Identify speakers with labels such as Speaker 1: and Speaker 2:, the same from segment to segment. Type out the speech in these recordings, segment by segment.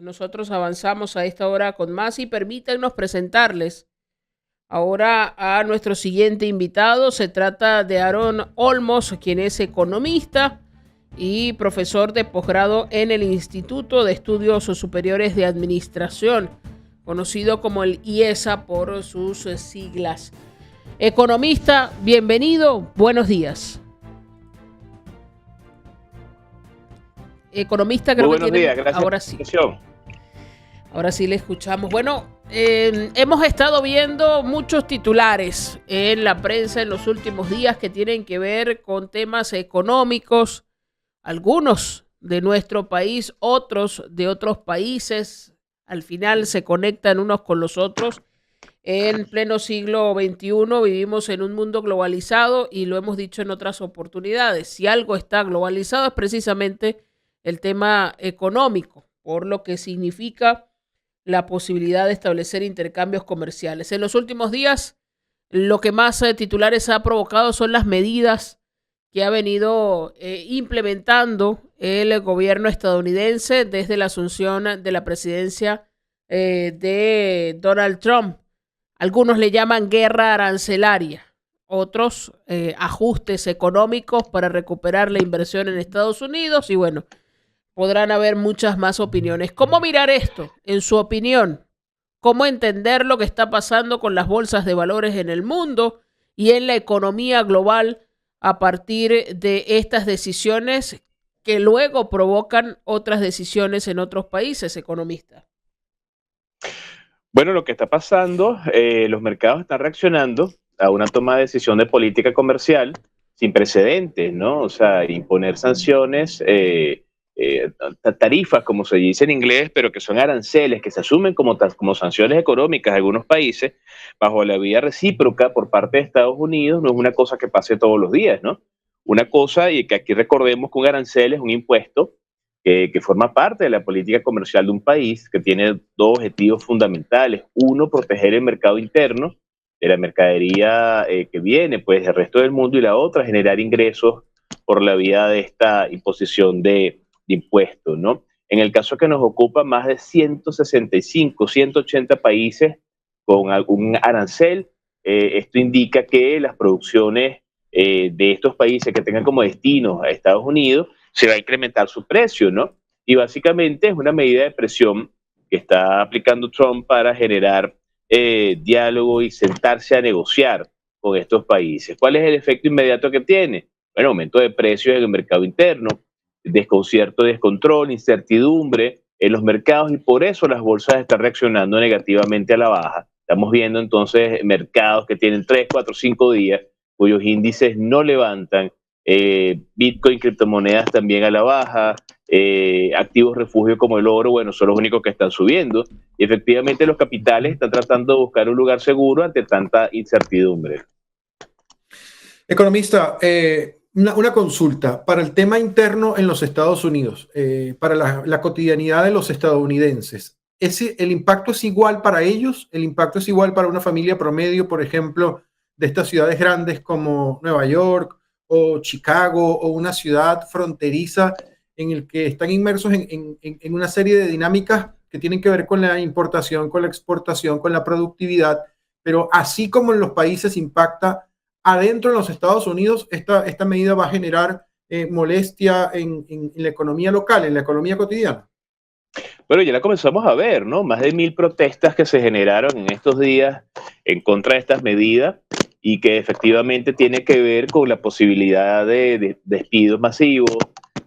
Speaker 1: Nosotros avanzamos a esta hora con más y permítannos presentarles ahora a nuestro siguiente invitado. Se trata de Aaron Olmos, quien es economista y profesor de posgrado en el Instituto de Estudios Superiores de Administración, conocido como el IESA por sus siglas. Economista, bienvenido, buenos días. Economista,
Speaker 2: Muy
Speaker 1: creo que
Speaker 2: buenos
Speaker 1: tiene...
Speaker 2: días, gracias por
Speaker 1: Ahora
Speaker 2: la
Speaker 1: sí.
Speaker 2: invitación.
Speaker 1: Ahora sí le escuchamos. Bueno, hemos estado viendo muchos titulares en la prensa en los últimos días que tienen que ver con temas económicos, algunos de nuestro país, otros de otros países. Al final se conectan unos con los otros. En pleno siglo XXI vivimos en un mundo globalizado y lo hemos dicho en otras oportunidades. Si algo está globalizado es precisamente el tema económico, por lo que significa la posibilidad de establecer intercambios comerciales. En los últimos días, lo que más titulares ha provocado son las medidas que ha venido implementando el gobierno estadounidense desde la asunción de la presidencia de Donald Trump. Algunos le llaman guerra arancelaria, otros ajustes económicos para recuperar la inversión en Estados Unidos y bueno, podrán haber muchas más opiniones. ¿Cómo mirar esto, en su opinión? ¿Cómo entender lo que está pasando con las bolsas de valores en el mundo y en la economía global a partir de estas decisiones que luego provocan otras decisiones en otros países, economista?
Speaker 2: Bueno, lo que está pasando, los mercados están reaccionando a una toma de decisión de política comercial sin precedentes, ¿no? O sea, imponer sanciones, tarifas, como se dice en inglés, pero que son aranceles, que se asumen como sanciones económicas en algunos países, bajo la vía recíproca por parte de Estados Unidos, no es una cosa que pase todos los días, ¿no? Una cosa, y que aquí recordemos que un arancel es un impuesto que forma parte de la política comercial de un país, que tiene dos objetivos fundamentales. Uno, proteger el mercado interno de la mercadería que viene pues, del resto del mundo, y la otra, generar ingresos por la vía de esta imposición de impuestos, ¿no? En el caso que nos ocupa, más de 165, 180 países con algún arancel. Esto indica que las producciones de estos países que tengan como destino a Estados Unidos se va a incrementar su precio, ¿no? Y básicamente es una medida de presión que está aplicando Trump para generar diálogo y sentarse a negociar con estos países. ¿Cuál es el efecto inmediato que tiene? Bueno, aumento de precios en el mercado interno, desconcierto, descontrol, incertidumbre en los mercados, y por eso las bolsas están reaccionando negativamente a la baja. Estamos viendo entonces mercados que tienen 3, 4, 5 días cuyos índices no levantan, Bitcoin, criptomonedas también a la baja, activos refugio como el oro, bueno, son los únicos que están subiendo, y efectivamente los capitales están tratando de buscar un lugar seguro ante tanta incertidumbre.
Speaker 3: Economista, una consulta para el tema interno en los Estados Unidos, para la cotidianidad de los estadounidenses. ¿El impacto es igual para ellos? ¿El impacto es igual para una familia promedio, por ejemplo, de estas ciudades grandes como Nueva York o Chicago, o una ciudad fronteriza en el que están inmersos en una serie de dinámicas que tienen que ver con la importación, con la exportación, con la productividad, pero así como en los países impacta adentro de los Estados Unidos, esta medida va a generar molestia en la economía local, en la economía cotidiana?
Speaker 2: Bueno, ya la comenzamos a ver, ¿no? Más de 1.000 protestas que se generaron en estos días en contra de estas medidas, y que efectivamente tiene que ver con la posibilidad de despidos masivos,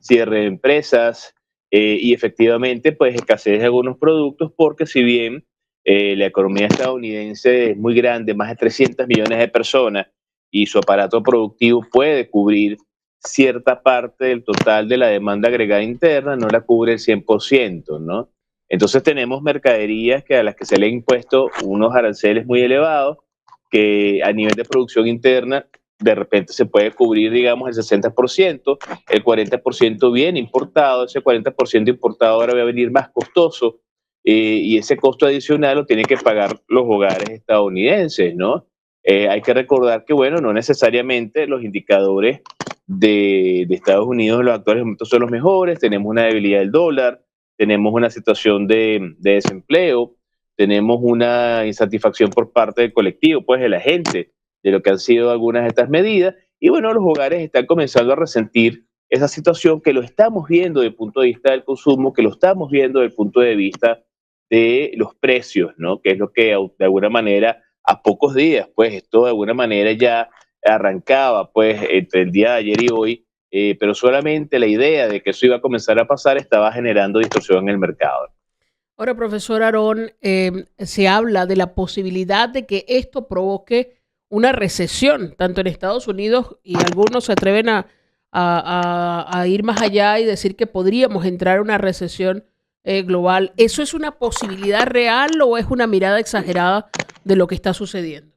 Speaker 2: cierre de empresas, y efectivamente pues escasez de algunos productos, porque si bien la economía estadounidense es muy grande, más de 300 millones de personas, y su aparato productivo puede cubrir cierta parte del total de la demanda agregada interna, no la cubre el 100%, ¿no? Entonces tenemos mercaderías a las que se le han impuesto unos aranceles muy elevados, que a nivel de producción interna de repente se puede cubrir, digamos, el 60%, el 40% viene importado, ese 40% importado ahora va a venir más costoso, y ese costo adicional lo tienen que pagar los hogares estadounidenses, ¿no? Hay que recordar que, bueno, no necesariamente los indicadores de Estados Unidos en los actuales momentos son los mejores. Tenemos una debilidad del dólar, tenemos una situación de desempleo, tenemos una insatisfacción por parte del colectivo, pues de la gente, de lo que han sido algunas de estas medidas, y bueno, los hogares están comenzando a resentir esa situación que lo estamos viendo desde el punto de vista del consumo, que lo estamos viendo desde el punto de vista de los precios, ¿no? Que es lo que de alguna manera a pocos días, pues esto de alguna manera ya arrancaba, pues entre el día de ayer y hoy, pero solamente la idea de que eso iba a comenzar a pasar estaba generando distorsión en el mercado.
Speaker 1: Ahora, profesor Aarón, se habla de la posibilidad de que esto provoque una recesión, tanto en Estados Unidos, y algunos se atreven a ir más allá y decir que podríamos entrar en una recesión global. ¿Eso es una posibilidad real o es una mirada exagerada de lo que está sucediendo?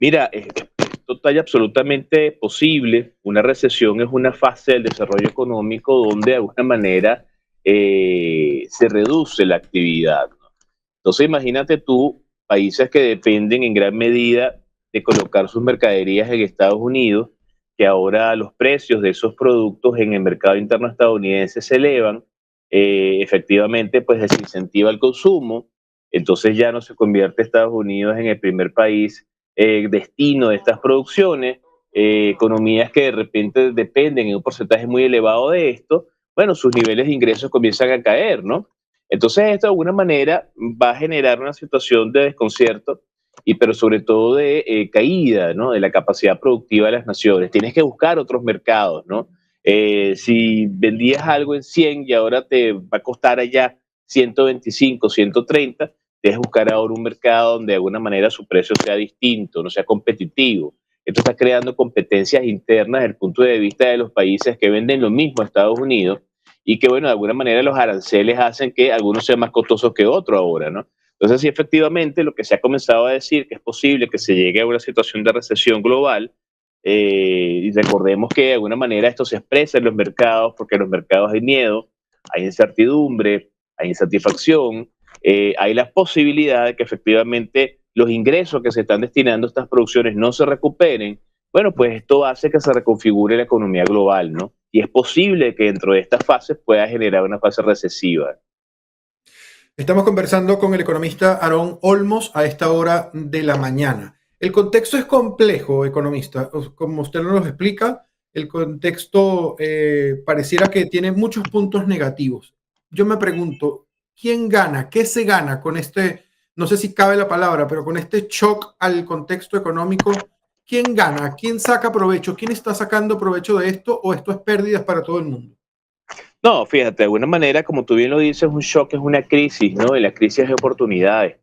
Speaker 2: Mira, esto está absolutamente posible. Una recesión es una fase del desarrollo económico donde de alguna manera se reduce la actividad, ¿no? Entonces imagínate tú, países que dependen en gran medida de colocar sus mercaderías en Estados Unidos, que ahora los precios de esos productos en el mercado interno estadounidense se elevan, efectivamente pues desincentiva el consumo, entonces ya no se convierte Estados Unidos en el primer país destino de estas producciones, economías que de repente dependen en un porcentaje muy elevado de esto, bueno, sus niveles de ingresos comienzan a caer, ¿no? Entonces esto de alguna manera va a generar una situación de desconcierto, pero sobre todo de caída, ¿no? De la capacidad productiva de las naciones. Tienes que buscar otros mercados, ¿no? Si vendías algo en 100 y ahora te va a costar allá 125, 130, debes buscar ahora un mercado donde de alguna manera su precio sea distinto, no sea competitivo. Esto está creando competencias internas desde el punto de vista de los países que venden lo mismo a Estados Unidos y que, bueno, de alguna manera los aranceles hacen que algunos sean más costosos que otros ahora, ¿no? Entonces, sí, efectivamente, lo que se ha comenzado a decir que es posible que se llegue a una situación de recesión global, y recordemos que de alguna manera esto se expresa en los mercados, porque en los mercados hay miedo, hay incertidumbre, hay insatisfacción, hay la posibilidad de que efectivamente los ingresos que se están destinando a estas producciones no se recuperen. Bueno, pues esto hace que se reconfigure la economía global, ¿no? Y es posible que dentro de estas fases pueda generar una fase recesiva.
Speaker 3: Estamos conversando con el economista Aarón Olmos a esta hora de la mañana. El contexto es complejo, economista. Como usted nos explica, el contexto pareciera que tiene muchos puntos negativos. Yo me pregunto, ¿quién gana? ¿Qué se gana con este, no sé si cabe la palabra, pero con este shock al contexto económico? ¿Quién gana? ¿Quién saca provecho? ¿Quién está sacando provecho de esto o esto es pérdidas para todo el mundo?
Speaker 2: No, fíjate, de alguna manera, como tú bien lo dices, un shock es una crisis, ¿no? Y la crisis es de oportunidades.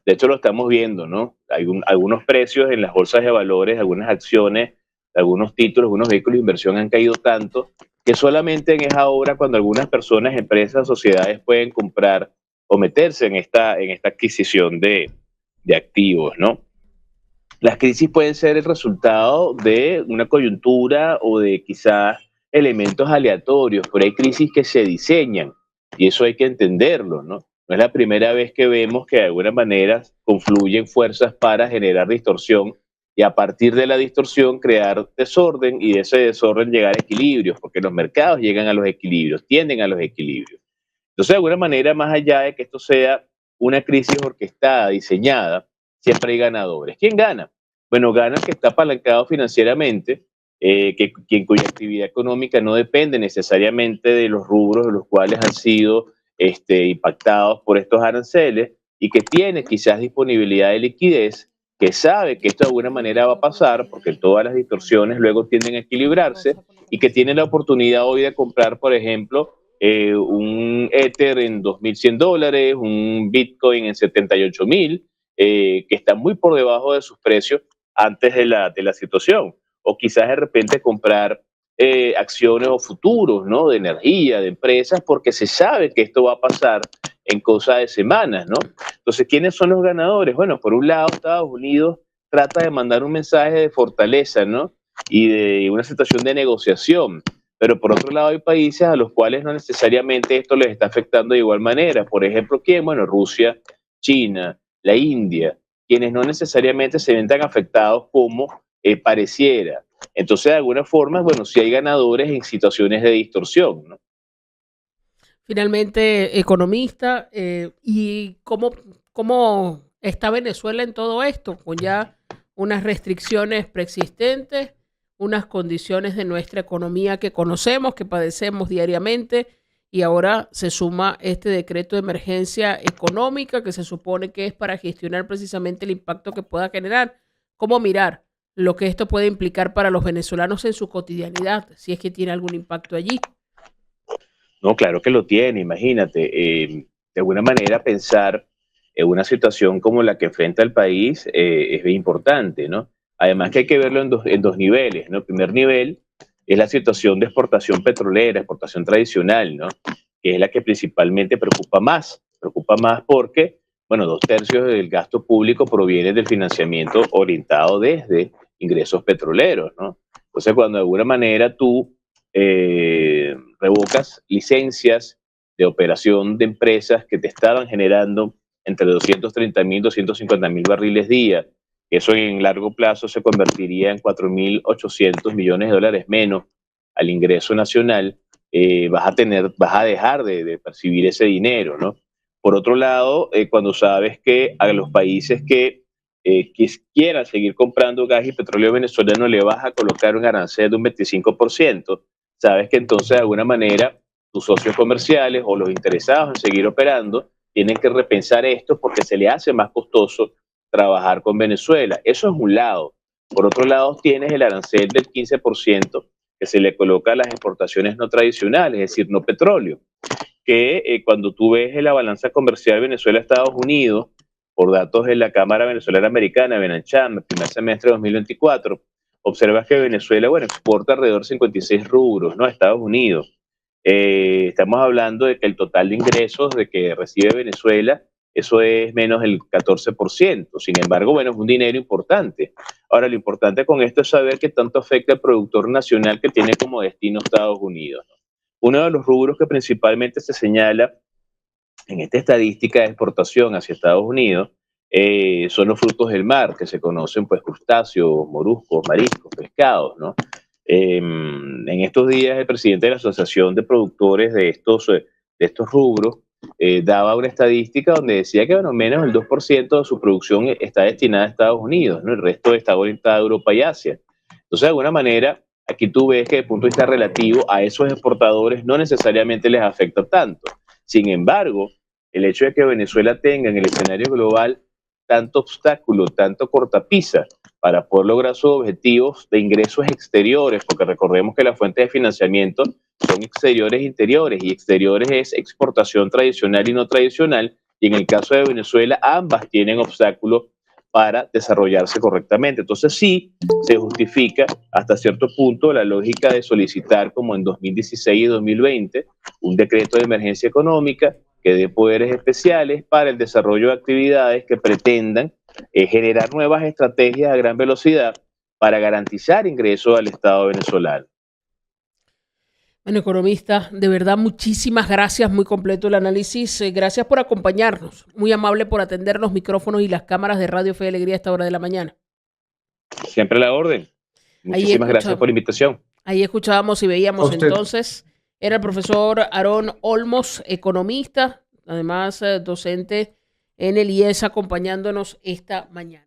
Speaker 2: De hecho, lo estamos viendo, ¿no? Hay algunos precios en las bolsas de valores, algunas acciones, algunos títulos, algunos vehículos de inversión han caído tanto que solamente en esa hora cuando algunas personas, empresas, sociedades pueden comprar o meterse en esta adquisición de activos, ¿no? Las crisis pueden ser el resultado de una coyuntura o de quizás elementos aleatorios, pero hay crisis que se diseñan y eso hay que entenderlo, ¿no? No es la primera vez que vemos que de alguna manera confluyen fuerzas para generar distorsión y a partir de la distorsión crear desorden y de ese desorden llegar a equilibrios, porque los mercados llegan a los equilibrios, tienden a los equilibrios. Entonces, de alguna manera, más allá de que esto sea una crisis orquestada, diseñada, siempre hay ganadores. ¿Quién gana? Bueno, gana el que está apalancado financieramente, cuya actividad económica no depende necesariamente de los rubros de los cuales han sido impactados por estos aranceles y que tiene quizás disponibilidad de liquidez, que sabe que esto de alguna manera va a pasar porque todas las distorsiones luego tienden a equilibrarse y que tiene la oportunidad hoy de comprar, por ejemplo, un Ether en $2.100, un Bitcoin en 78.000, que está muy por debajo de sus precios antes de la situación. O quizás de repente comprar acciones o futuros, ¿no? De energía, de empresas, porque se sabe que esto va a pasar en cosa de semanas, ¿no? Entonces, ¿quiénes son los ganadores? Bueno, por un lado, Estados Unidos trata de mandar un mensaje de fortaleza, ¿no? Y de una situación de negociación. Pero por otro lado hay países a los cuales no necesariamente esto les está afectando de igual manera. Por ejemplo, ¿quién? Bueno, Rusia, China, la India, quienes no necesariamente se ven tan afectados como pareciera. Entonces, de alguna forma, bueno, sí hay ganadores en situaciones de distorsión, ¿no?
Speaker 1: Finalmente, economista, ¿y cómo está Venezuela en todo esto? Con ya unas restricciones preexistentes, unas condiciones de nuestra economía que conocemos, que padecemos diariamente, y ahora se suma este decreto de emergencia económica que se supone que es para gestionar precisamente el impacto que pueda generar. ¿Cómo mirar lo que esto puede implicar para los venezolanos en su cotidianidad, si es que tiene algún impacto allí?
Speaker 2: No, claro que lo tiene, imagínate. De alguna manera pensar en una situación como la que enfrenta el país es bien importante, ¿no? Además que hay que verlo en dos niveles, ¿no? El primer nivel es la situación de exportación petrolera, exportación tradicional, ¿no? Que es la que principalmente preocupa más porque, bueno, 2/3 del gasto público proviene del financiamiento orientado desde ingresos petroleros, ¿no? Entonces, cuando de alguna manera tú revocas licencias de operación de empresas que te estaban generando entre 230.000 y 250.000 barriles día. Eso en largo plazo se convertiría en 4.800 millones de dólares menos al ingreso nacional. Vas a dejar de percibir ese dinero, ¿no? Por otro lado, cuando sabes que a los países que quieran seguir comprando gas y petróleo venezolano le vas a colocar un arancel de un 25%, sabes que entonces de alguna manera tus socios comerciales o los interesados en seguir operando tienen que repensar esto porque se le hace más costoso trabajar con Venezuela. Eso es un lado. Por otro lado, tienes el arancel del 15% que se le coloca a las exportaciones no tradicionales, es decir, no petróleo, que cuando tú ves la balanza comercial Venezuela-Estados Unidos, por datos de la Cámara Venezolana Americana, Benancham, el primer semestre de 2024, observas que Venezuela, bueno, exporta alrededor de 56 rubros, ¿no? A Estados Unidos. Estamos hablando de que el total de ingresos de que recibe Venezuela, eso es menos del 14%. Sin embargo, bueno, es un dinero importante. Ahora, lo importante con esto es saber qué tanto afecta al productor nacional que tiene como destino Estados Unidos, ¿no? Uno de los rubros que principalmente se señala en esta estadística de exportación hacia Estados Unidos son los frutos del mar, que se conocen pues crustáceos, moluscos, mariscos, pescados, ¿no? En estos días el presidente de la Asociación de Productores de estos rubros daba una estadística donde decía que bueno, menos del 2% de su producción está destinada a Estados Unidos, ¿no? El resto está orientado a Europa y Asia. Entonces, de alguna manera, aquí tú ves que desde el punto de vista relativo a esos exportadores no necesariamente les afecta tanto. Sin embargo, el hecho de que Venezuela tenga en el escenario global tanto obstáculo, tanto cortapisa para poder lograr sus objetivos de ingresos exteriores, porque recordemos que las fuentes de financiamiento son exteriores e interiores, y exteriores es exportación tradicional y no tradicional, y en el caso de Venezuela ambas tienen obstáculos para desarrollarse correctamente. Entonces sí, se justifica hasta cierto punto la lógica de solicitar, como en 2016 y 2020, un decreto de emergencia económica que dé poderes especiales para el desarrollo de actividades que pretendan generar nuevas estrategias a gran velocidad para garantizar ingresos al Estado venezolano.
Speaker 1: Bueno, economista, de verdad muchísimas gracias, muy completo el análisis. Gracias por acompañarnos, muy amable por atender los micrófonos y las cámaras de Radio Fe y Alegría a esta hora de la mañana.
Speaker 2: Siempre a la orden. Muchísimas gracias por la invitación.
Speaker 1: Ahí escuchábamos y veíamos entonces, era el profesor Aarón Olmos, economista, además docente en el IES, acompañándonos esta mañana.